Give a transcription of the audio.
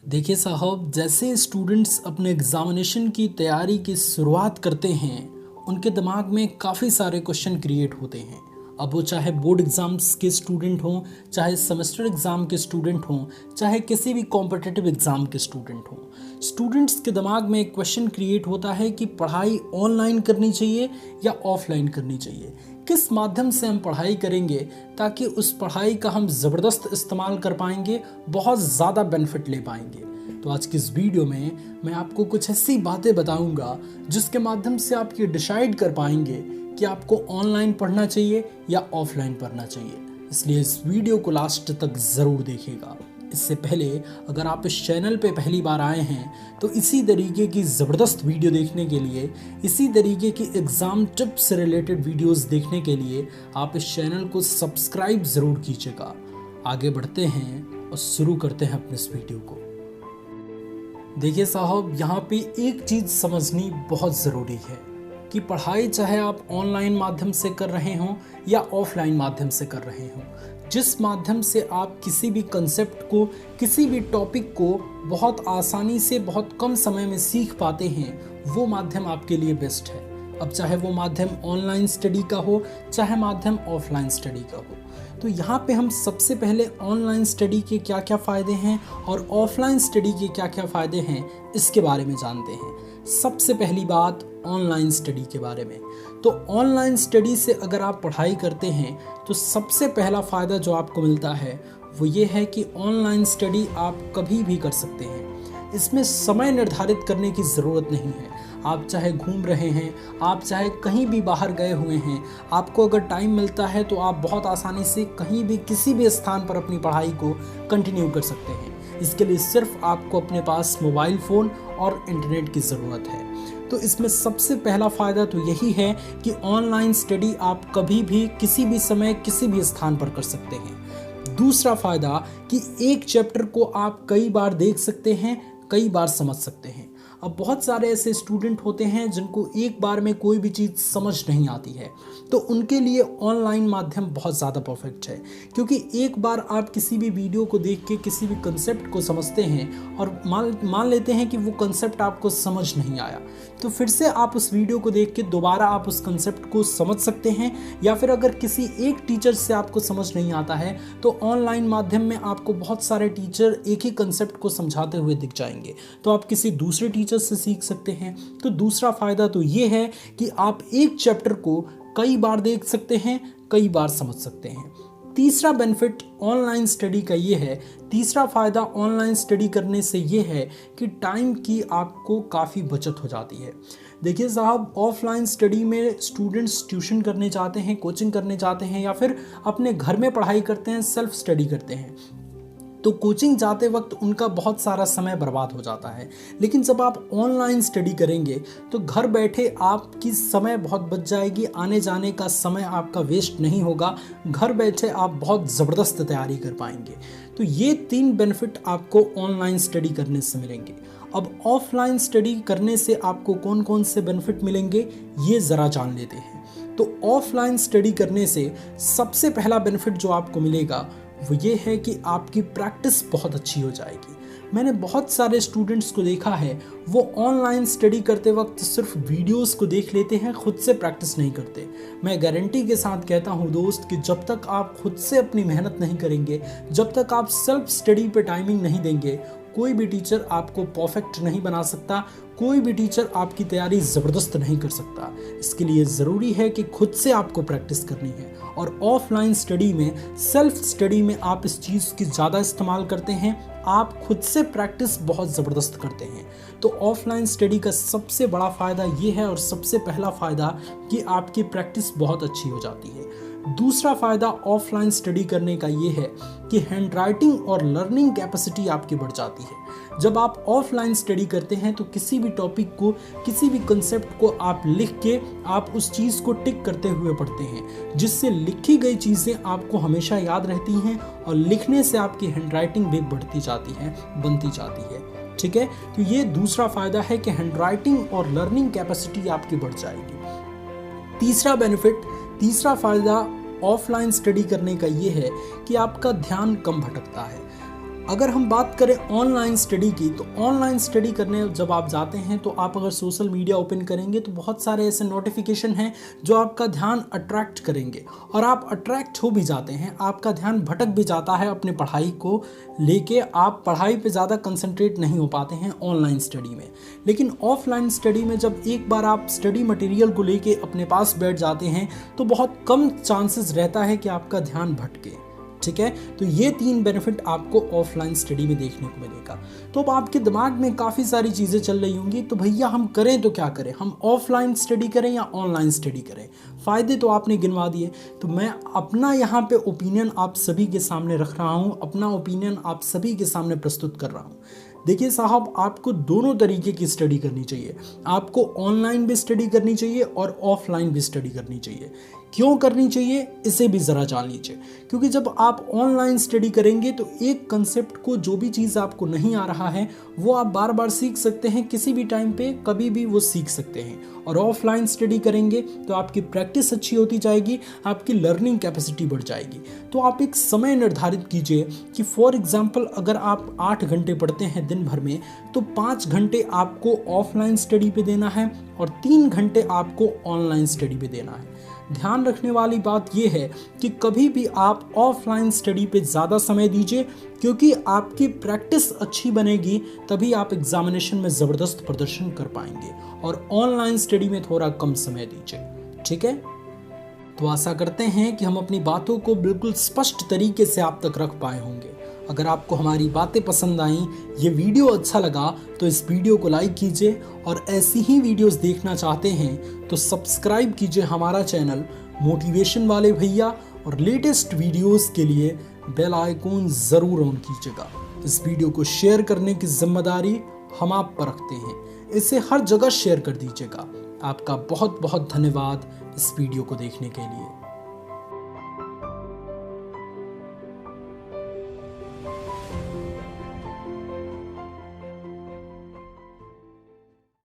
देखिए साहब, जैसे स्टूडेंट्स अपने एग्ज़ामिनेशन की तैयारी की शुरुआत करते हैं, उनके दिमाग में काफ़ी सारे क्वेश्चन क्रिएट होते हैं। अब वो चाहे बोर्ड एग्ज़ाम्स के स्टूडेंट हों, चाहे सेमेस्टर एग्ज़ाम के स्टूडेंट हों, चाहे किसी भी कॉम्पिटिटिव एग्ज़ाम के स्टूडेंट हों। स्टूडेंट्स के दिमाग में एक क्वेश्चन क्रिएट होता है कि पढ़ाई ऑनलाइन करनी चाहिए या ऑफलाइन करनी चाहिए। किस माध्यम से हम पढ़ाई करेंगे ताकि उस पढ़ाई का हम ज़बरदस्त इस्तेमाल कर पाएंगे, बहुत ज़्यादा बेनिफिट ले पाएंगे। तो आज की इस वीडियो में मैं आपको कुछ ऐसी बातें बताऊंगा जिसके माध्यम से आप ये डिसाइड कर पाएंगे कि आपको ऑनलाइन पढ़ना चाहिए या ऑफलाइन पढ़ना चाहिए। इसलिए इस वीडियो को लास्ट तक ज़रूर देखिएगा। इससे पहले अगर आप इस चैनल पे पहली बार आए हैं तो इसी तरीके की ज़बरदस्त वीडियो देखने के लिए, इसी तरीके की एग्ज़ाम टिप्स से रिलेटेड वीडियोस देखने के लिए आप इस चैनल को सब्सक्राइब ज़रूर कीजिएगा। आगे बढ़ते हैं और शुरू करते हैं अपने इस वीडियो को। देखिए साहब, यहाँ पे एक चीज़ समझनी बहुत ज़रूरी है कि पढ़ाई चाहे आप ऑनलाइन माध्यम से कर रहे हों या ऑफलाइन माध्यम से कर रहे हों, जिस माध्यम से आप किसी भी कंसेप्ट को, किसी भी टॉपिक को बहुत आसानी से बहुत कम समय में सीख पाते हैं, वो माध्यम आपके लिए बेस्ट है। अब चाहे वो माध्यम ऑनलाइन स्टडी का हो, चाहे माध्यम ऑफलाइन स्टडी का हो। तो यहाँ पे हम सबसे पहले ऑनलाइन स्टडी के क्या क्या फ़ायदे हैं और ऑफलाइन स्टडी के क्या क्या फ़ायदे हैं इसके बारे में जानते हैं। सबसे पहली बात ऑनलाइन स्टडी के बारे में। तो ऑनलाइन स्टडी से अगर आप पढ़ाई करते हैं तो सबसे पहला फ़ायदा जो आपको मिलता है वो ये है कि ऑनलाइन स्टडी आप कभी भी कर सकते हैं। इसमें समय निर्धारित करने की ज़रूरत नहीं है। आप चाहे घूम रहे हैं, आप चाहे कहीं भी बाहर गए हुए हैं, आपको अगर टाइम मिलता है तो आप बहुत आसानी से कहीं भी किसी भी स्थान पर अपनी पढ़ाई को कंटिन्यू कर सकते हैं। इसके लिए सिर्फ आपको अपने पास मोबाइल फ़ोन और इंटरनेट की ज़रूरत है। तो इसमें सबसे पहला फ़ायदा तो यही है कि ऑनलाइन स्टडी आप कभी भी, किसी भी समय, किसी भी स्थान पर कर सकते हैं। दूसरा फ़ायदा कि एक चैप्टर को आप कई बार देख सकते हैं, कई बार समझ सकते हैं। अब बहुत सारे ऐसे स्टूडेंट होते हैं जिनको एक बार में कोई भी चीज़ समझ नहीं आती है, तो उनके लिए ऑनलाइन माध्यम बहुत ज़्यादा परफेक्ट है, क्योंकि एक बार आप किसी भी वीडियो को देख के किसी भी कंसेप्ट को समझते हैं और मान लेते हैं कि वो कंसेप्ट आपको समझ नहीं आया, तो फिर से आप उस वीडियो को देख के दोबारा आप उस कंसेप्ट को समझ सकते हैं। या फिर अगर किसी एक टीचर से आपको समझ नहीं आता है तो ऑनलाइन माध्यम में आपको बहुत सारे टीचर एक ही कंसेप्ट को समझाते हुए दिख जाएंगे, तो आप किसी दूसरे टीचर से सीख सकते हैं। तो दूसरा फ़ायदा तो ये है कि आप एक चैप्टर को कई बार देख सकते हैं, कई बार समझ सकते हैं। तीसरा बेनिफिट ऑनलाइन स्टडी का ये है, तीसरा फ़ायदा ऑनलाइन स्टडी करने से ये है कि टाइम की आपको काफ़ी बचत हो जाती है। देखिए साहब, ऑफलाइन स्टडी में स्टूडेंट्स ट्यूशन करने चाहते हैं, कोचिंग करने चाहते हैं या फिर अपने घर में पढ़ाई करते हैं, सेल्फ स्टडी करते हैं, तो कोचिंग जाते वक्त उनका बहुत सारा समय बर्बाद हो जाता है। लेकिन जब आप ऑनलाइन स्टडी करेंगे तो घर बैठे आपकी समय बहुत बच जाएगी, आने जाने का समय आपका वेस्ट नहीं होगा, घर बैठे आप बहुत ज़बरदस्त तैयारी कर पाएंगे। तो ये 3 बेनिफिट आपको ऑनलाइन स्टडी करने से मिलेंगे। अब ऑफलाइन स्टडी करने से आपको कौन कौन से बेनिफिट मिलेंगे ये ज़रा जान लेते हैं। तो ऑफलाइन स्टडी करने से सबसे पहला बेनिफिट जो आपको मिलेगा वो ये है कि आपकी प्रैक्टिस बहुत अच्छी हो जाएगी। मैंने बहुत सारे स्टूडेंट्स को देखा है, वो ऑनलाइन स्टडी करते वक्त सिर्फ वीडियोस को देख लेते हैं, खुद से प्रैक्टिस नहीं करते। मैं गारंटी के साथ कहता हूँ दोस्त कि जब तक आप खुद से अपनी मेहनत नहीं करेंगे, जब तक आप सेल्फ स्टडी पे टाइमिंग नहीं देंगे, कोई भी टीचर आपको परफेक्ट नहीं बना सकता, कोई भी टीचर आपकी तैयारी ज़बरदस्त नहीं कर सकता। इसके लिए ज़रूरी है कि खुद से आपको प्रैक्टिस करनी है। और ऑफलाइन स्टडी में, सेल्फ स्टडी में आप इस चीज़ की ज़्यादा इस्तेमाल करते हैं, आप खुद से प्रैक्टिस बहुत ज़बरदस्त करते हैं। तो ऑफलाइन स्टडी का सबसे बड़ा फ़ायदा ये है और सबसे पहला फ़ायदा कि आपकी प्रैक्टिस बहुत अच्छी हो जाती है। दूसरा फ़ायदा ऑफलाइन स्टडी करने का ये है कि हैंड राइटिंग और लर्निंग कैपेसिटी आपकी बढ़ जाती है। जब आप ऑफलाइन स्टडी करते हैं तो किसी भी टॉपिक को, किसी भी कंसेप्ट को आप लिख के आप उस चीज़ को टिक करते हुए पढ़ते हैं, जिससे लिखी गई चीज़ें आपको हमेशा याद रहती हैं और लिखने से आपकी हैंड राइटिंग भी बढ़ती जाती है, बनती जाती है। ठीक है, तो ये दूसरा फ़ायदा है कि हैंड राइटिंग और लर्निंग कैपेसिटी आपकी बढ़ जाएगी। तीसरा बेनिफिट, तीसरा फ़ायदा ऑफलाइन स्टडी करने का ये है कि आपका ध्यान कम भटकता है। अगर हम बात करें ऑनलाइन स्टडी की, तो ऑनलाइन स्टडी करने जब आप जाते हैं तो आप अगर सोशल मीडिया ओपन करेंगे तो बहुत सारे ऐसे नोटिफिकेशन हैं जो आपका ध्यान अट्रैक्ट करेंगे, और आप अट्रैक्ट हो भी जाते हैं, आपका ध्यान भटक भी जाता है अपनी पढ़ाई को लेके, आप पढ़ाई पे ज़्यादा कंसंट्रेट नहीं हो पाते हैं ऑनलाइन स्टडी में। लेकिन ऑफलाइन स्टडी में जब एक बार आप स्टडी मटेरियल को लेके अपने पास बैठ जाते हैं तो बहुत कम चांसेस रहता है कि आपका ध्यान भटके। ठीक है, तो ये 3 बेनिफिट आपको ऑफलाइन स्टडी में देखने को मिलेगा। तो अब आपके दिमाग में काफ़ी सारी चीज़ें चल रही होंगी, तो भैया हम करें तो क्या करें, हम ऑफलाइन स्टडी करें या ऑनलाइन स्टडी करें। फ़ायदे तो आपने गिनवा दिए, तो मैं अपना यहाँ पे ओपिनियन आप सभी के सामने रख रहा हूँ, अपना ओपिनियन आप सभी के सामने प्रस्तुत कर रहा हूँ। देखिए साहब, आपको दोनों तरीके की स्टडी करनी चाहिए। आपको ऑनलाइन भी स्टडी करनी चाहिए और ऑफलाइन भी स्टडी करनी चाहिए। क्यों करनी चाहिए, इसे भी ज़रा जान लीजिए। क्योंकि जब आप ऑनलाइन स्टडी करेंगे तो एक कंसेप्ट को, जो भी चीज़ आपको नहीं आ रहा है वो आप बार बार सीख सकते हैं, किसी भी टाइम पे कभी भी वो सीख सकते हैं। और ऑफलाइन स्टडी करेंगे तो आपकी प्रैक्टिस अच्छी होती जाएगी, आपकी लर्निंग कैपेसिटी बढ़ जाएगी। तो आप एक समय निर्धारित कीजिए कि फॉर एग्जाम्पल अगर आप 8 घंटे पढ़ते हैं दिन भर में, तो 5 घंटे आपको ऑफलाइन स्टडी पे देना है और 3 घंटे आपको ऑनलाइन स्टडी पे देना है। ध्यान रखने वाली बात यह है कि कभी भी आप ऑफलाइन स्टडी पे ज़्यादा समय दीजिए, क्योंकि आपकी प्रैक्टिस अच्छी बनेगी, तभी आप एग्जामिनेशन में ज़बरदस्त प्रदर्शन कर पाएंगे। और ऑनलाइन स्टडी में थोड़ा कम समय दीजिए। ठीक है, तो आशा करते हैं कि हम अपनी बातों को बिल्कुल स्पष्ट तरीके से आप तक रख पाए होंगे। अगर आपको हमारी बातें पसंद आईं, ये वीडियो अच्छा लगा, तो इस वीडियो को लाइक कीजिए, और ऐसी ही वीडियोस देखना चाहते हैं तो सब्सक्राइब कीजिए हमारा चैनल मोटिवेशन वाले भैया, और लेटेस्ट वीडियोस के लिए बेल आइकॉन ज़रूर ऑन कीजिएगा। इस वीडियो को शेयर करने की जिम्मेदारी हम आप पर रखते हैं, इसे हर जगह शेयर कर दीजिएगा। आपका बहुत बहुत धन्यवाद इस वीडियो को देखने के लिए।